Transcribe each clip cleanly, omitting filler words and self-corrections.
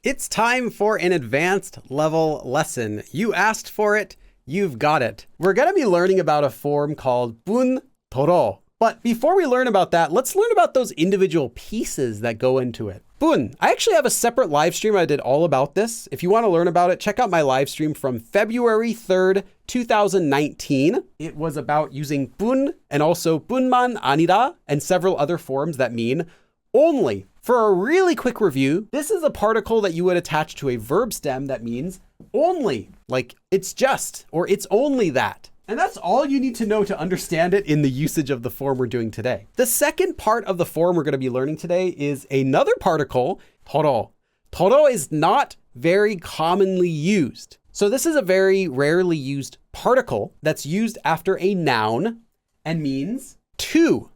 It's time for an advanced level lesson. You asked for it, you've got it. We're going to be learning about a form called 분도로. But before we learn about that, let's learn about those individual pieces that go into it. 분. I actually have a separate live stream. I did all about this. If you want to learn about it, check out my live stream from February 3rd, 2019. It was about using 분 and also 뿐만 아니라 and several other forms that mean only. For a really quick review, this is a particle that you would attach to a verb stem that means only, like it's just, or it's only that. And that's all you need to know to understand it in the usage of the form we're doing today. The second part of the form we're going to be learning today is another particle, 도로. 도로 is not very commonly used. So this is a very rarely used particle that's used after a noun and means to.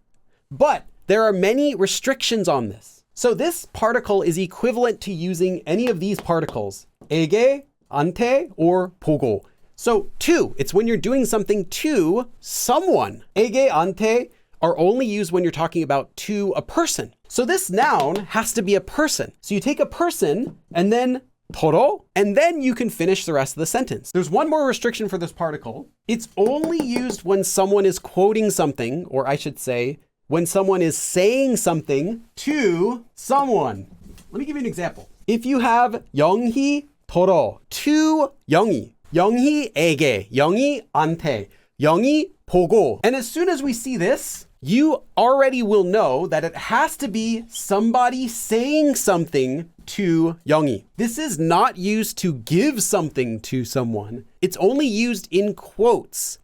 But there are many restrictions on this. So this particle is equivalent to using any of these particles, 에게, ante, or 보고. So to, it's when you're doing something to someone. 에게, ante are only used when you're talking about to a person. So this noun has to be a person. So you take a person and then 도로, and then you can finish the rest of the sentence. There's one more restriction for this particle. It's only used when someone is quoting something, or I should say, when someone is saying something to someone. Let me give you an example. If you have 영희 도로 to 영희, 영희에게, 영희한테, 영희 보고. And as soon as we see this, you already will know that it has to be somebody saying something to 영희. This is not used to give something to someone. It's only used in quotes.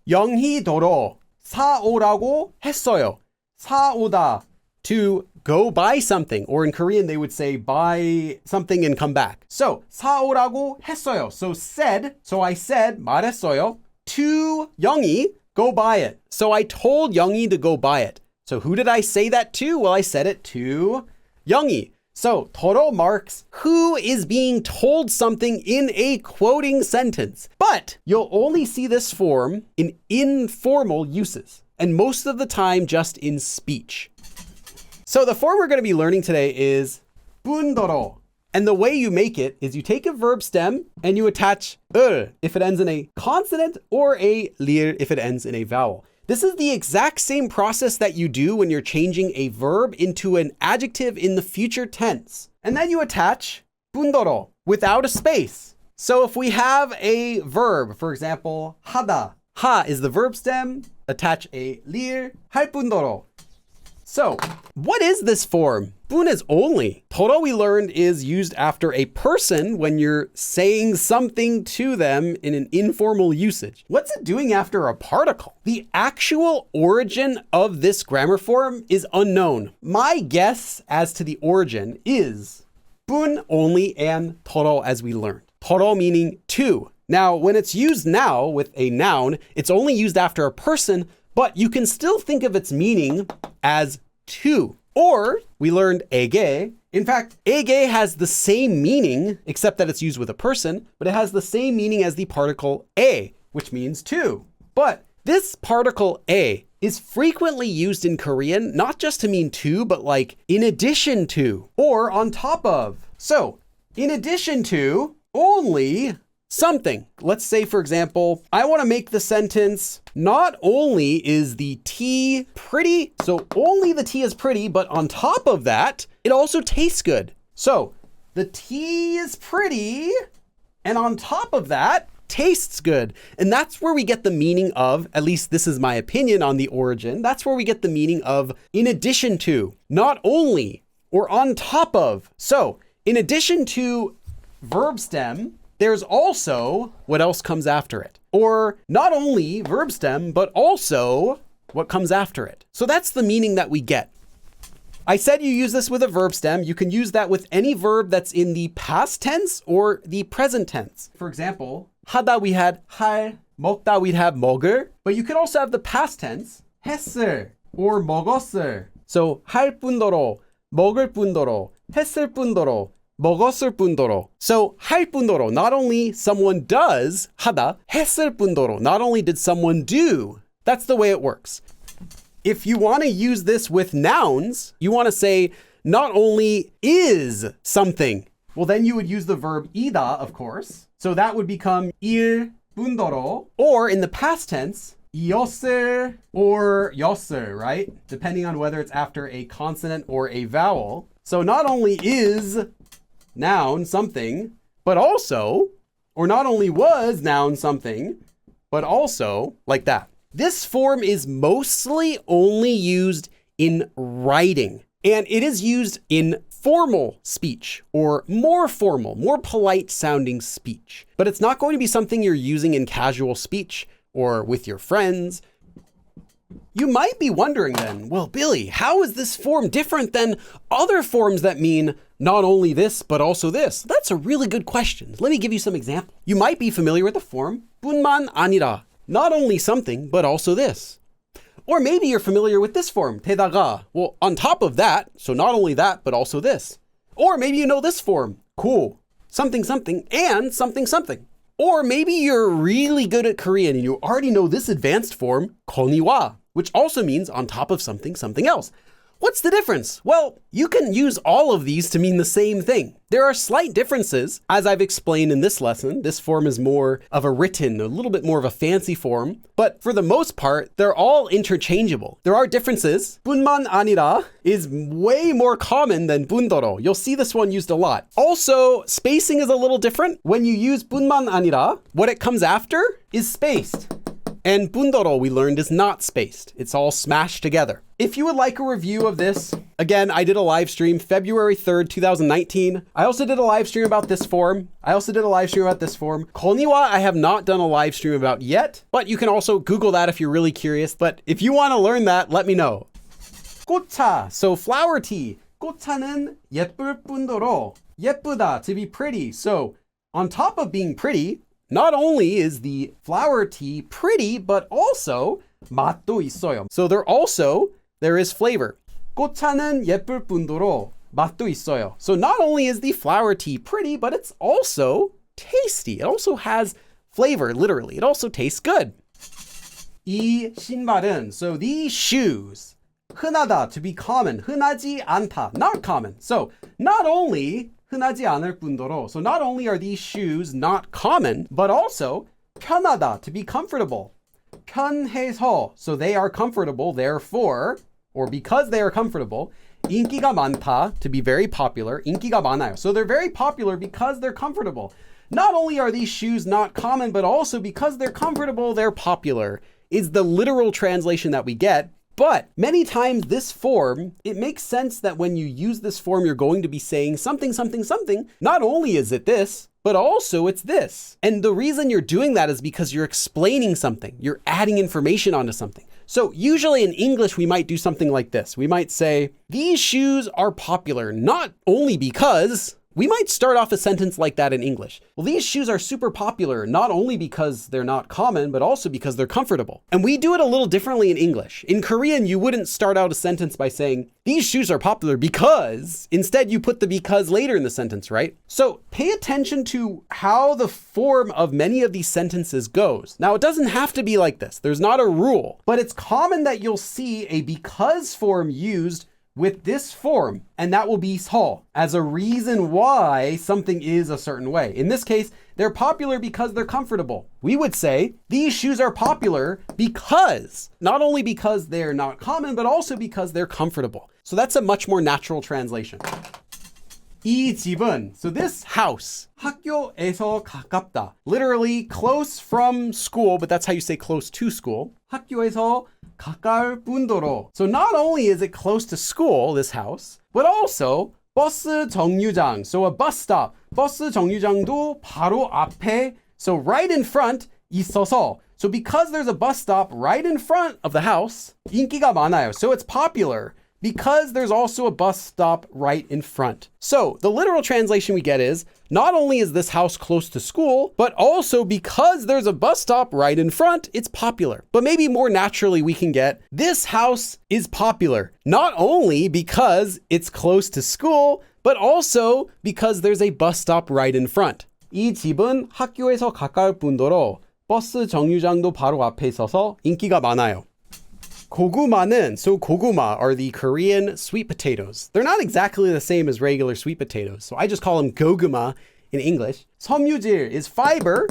영희 도로 사오라고 했어요. 사오다, to go buy something, or in Korean they would say buy something and come back. So 사오라고 했어요. So said, so I said 말했어요 to 영희, go buy it. So I told 영희 to go buy it. So who did I say that to? Well, I said it to 영희. So 도로 marks who is being told something in a quoting sentence. But you'll only see this form in informal uses, and most of the time just in speech. So the form we're going to be learning today is 분도로. And the way you make it is you take a verb stem and you attach 을 if it ends in a consonant or a lir if it ends in a vowel. This is the exact same process that you do when you're changing a verb into an adjective in the future tense. And then you attach 분도로 without a space. So if we have a verb, for example, 하다. 하 is the verb stem, attach a lir, 할 분도로. So what is this form? 분 is only. 도로 we learned is used after a person when you're saying something to them in an informal usage. What's it doing after a particle? The actual origin of this grammar form is unknown. My guess as to the origin is 분 only and 도로 as we learned. 도로 meaning to. Now, when it's used now with a noun, it's only used after a person, but you can still think of its meaning as to. Or we learned 에게. In fact, 에게 has the same meaning, except that it's used with a person, but it has the same meaning as the particle 에, which means to. But this particle 에 is frequently used in Korean, not just to mean to, but like in addition to, or on top of. So, in addition to, only something. Let's say, for example, I want to make the sentence, not only is the tea pretty, so only the tea is pretty, but on top of that, it also tastes good. So the tea is pretty, and on top of that, tastes good. And that's where we get the meaning of, at least this is my opinion on the origin, that's where we get the meaning of in addition to, not only, or on top of. So in addition to verb stem, there's also what else comes after it. Or not only verb stem, but also what comes after it. So that's the meaning that we get. I said you use this with a verb stem. You can use that with any verb that's in the past tense or the present tense. For example, 하다 we had 할, 먹다 we'd have 먹을, but you can also have the past tense, 했을 or 먹었을. So 할 뿐더러, 먹을 뿐더러, 했을 뿐더러, 먹었을 뿐더러. So 할 뿐더러, not only someone does 하다, 했을 뿐더러, not only did someone do. That's the way it works. If you want to use this with nouns, you want to say not only is something, Well, then you would use the verb ida, of course. So that would become 일 뿐더러, or in the past tense, 이었을 or 였을, right? Depending on whether it's after a consonant or a vowel. So not only is noun something, but also, or not only was noun something, but also like that. This form is mostly only used in writing, and it is used in formal speech or more formal, more polite sounding speech. But it's not going to be something you're using in casual speech or with your friends. You might be wondering then, well, Billy, how is this form different than other forms that mean not only this, but also this? That's a really good question. Let me give you some examples. You might be familiar with the form 뿐만 아니라, not only something, but also this. Or maybe you're familiar with this form, 게다가, well, on top of that, so not only that, but also this. Or maybe you know this form, 고, something something, and something something. Or maybe you're really good at Korean and you already know this advanced form, konniwa, which also means on top of something, something else. What's the difference? Well, you can use all of these to mean the same thing. There are slight differences. As I've explained in this lesson, this form is more of a written, a little bit more of a fancy form, but for the most part, they're all interchangeable. There are differences. 뿐만 아니라 is way more common than 뿐더러. You'll see this one used a lot. Also, spacing is a little different. When you use 뿐만 아니라, what it comes after is spaced. And 뿐더러, we learned, is not spaced. It's all smashed together. If you would like a review of this, again, I did a live stream February 3rd, 2019. I also did a live stream about this form. konniwa, I have not done a live stream about yet, but you can also Google that if you're really curious. But if you want to learn that, let me know. 꽃차, so flower tea. 꽃차는 예쁠 뿐더러, 예쁘다, to be pretty. So on top of being pretty, not only is the flower tea pretty, but also 맛도 있어요. So there is flavor. 꽃차는 예쁠 뿐더러 맛도 있어요. So not only is the flower tea pretty, but it's also tasty. It also has flavor, literally. It also tastes good. 이 신발은, so these shoes, 흔하다, to be common, 흔하지 않다, not common. So not only 흔하지 않을 뿐더러, so not only are these shoes not common, but also 편하다, to be comfortable. 편해서, so they are comfortable, therefore, or because they are comfortable. 인기가 많다, to be very popular. 인기가 많아요. So they're very popular because they're comfortable. Not only are these shoes not common, but also because they're comfortable, they're popular, is the literal translation that we get. But many times this form, it makes sense that when you use this form, you're going to be saying something, something, something. Not only is it this, but also it's this. And the reason you're doing that is because you're explaining something. You're adding information onto something. So usually in English, we might do something like this. We might say, these shoes are popular, not only because... We might start off a sentence like that in English. Well, these shoes are super popular, not only because they're not common, but also because they're comfortable. And we do it a little differently in English. In Korean, you wouldn't start out a sentence by saying, these shoes are popular because, instead you put the because later in the sentence, right? So pay attention to how the form of many of these sentences goes. Now, it doesn't have to be like this. There's not a rule, but it's common that you'll see a because form used with this form, and that will be 서, as a reason why something is a certain way. In this case, they're popular because they're comfortable. We would say, these shoes are popular because, not only because they're not common, but also because they're comfortable. So that's a much more natural translation. 이 집은, so this house, 학교에서 가깝다. Literally close from school, but that's how you say close to school. 학교에서 가까울 뿐더러. So not only is it close to school, this house, but also 버스 정류장. So a bus stop. 버스 정류장도 바로 앞에, so right in front 있어서. So because there's a bus stop right in front of the house, 인기가 많아요. So it's popular because there's also a bus stop right in front. So the literal translation we get is, not only is this house close to school, but also because there's a bus stop right in front, it's popular. But maybe more naturally we can get, this house is popular, not only because it's close to school, but also because there's a bus stop right in front. 이 집은 학교에서 가까울 뿐더러 버스 정류장도 바로 앞에 있어서 인기가 많아요. 고구마는, so 고구마 are the Korean sweet potatoes. They're not exactly the same as regular sweet potatoes, so I just call them goguma in English. 섬유질 is fiber.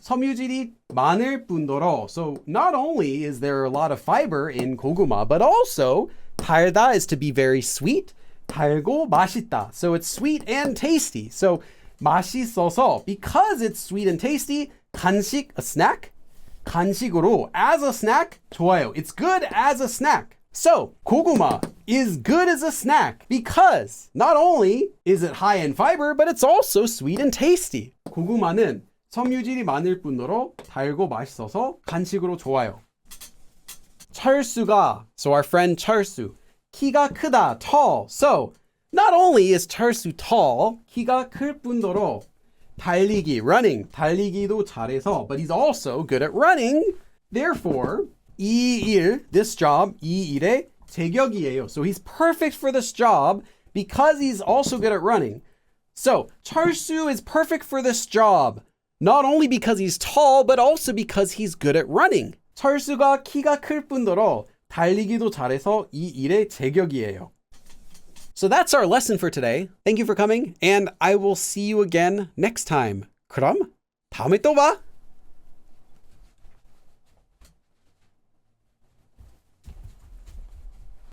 섬유질이 많을 뿐더러. So not only is there a lot of fiber in 고구마, but also 달다 is to be very sweet. 달고 맛있다. So it's sweet and tasty. So 맛있어서, because it's sweet and tasty, 간식, a snack. 간식으로, as a snack, 좋아요. It's good as a snack. So, 고구마 is good as a snack because not only is it high in fiber, but it's also sweet and tasty. 고구마는 섬유질이 많을 뿐더러 달고 맛있어서 간식으로 좋아요. 철수가, so our friend 철수, 키가 크다, tall. So, not only is 철수 tall, 키가 클 뿐더러 달리기, running, 달리기도 잘해서, but he's also good at running. Therefore, 이 일, this job, 이 일의 제격이에요. So he's perfect for this job because he's also good at running. So 철수 is perfect for this job, not only because he's tall, but also because he's good at running. 철수가 키가 클 뿐더러 달리기도 잘해서 이 일의 제격이에요. So that's our lesson for today. Thank you for coming, and I will see you again next time. 그럼 다음에 또 봐.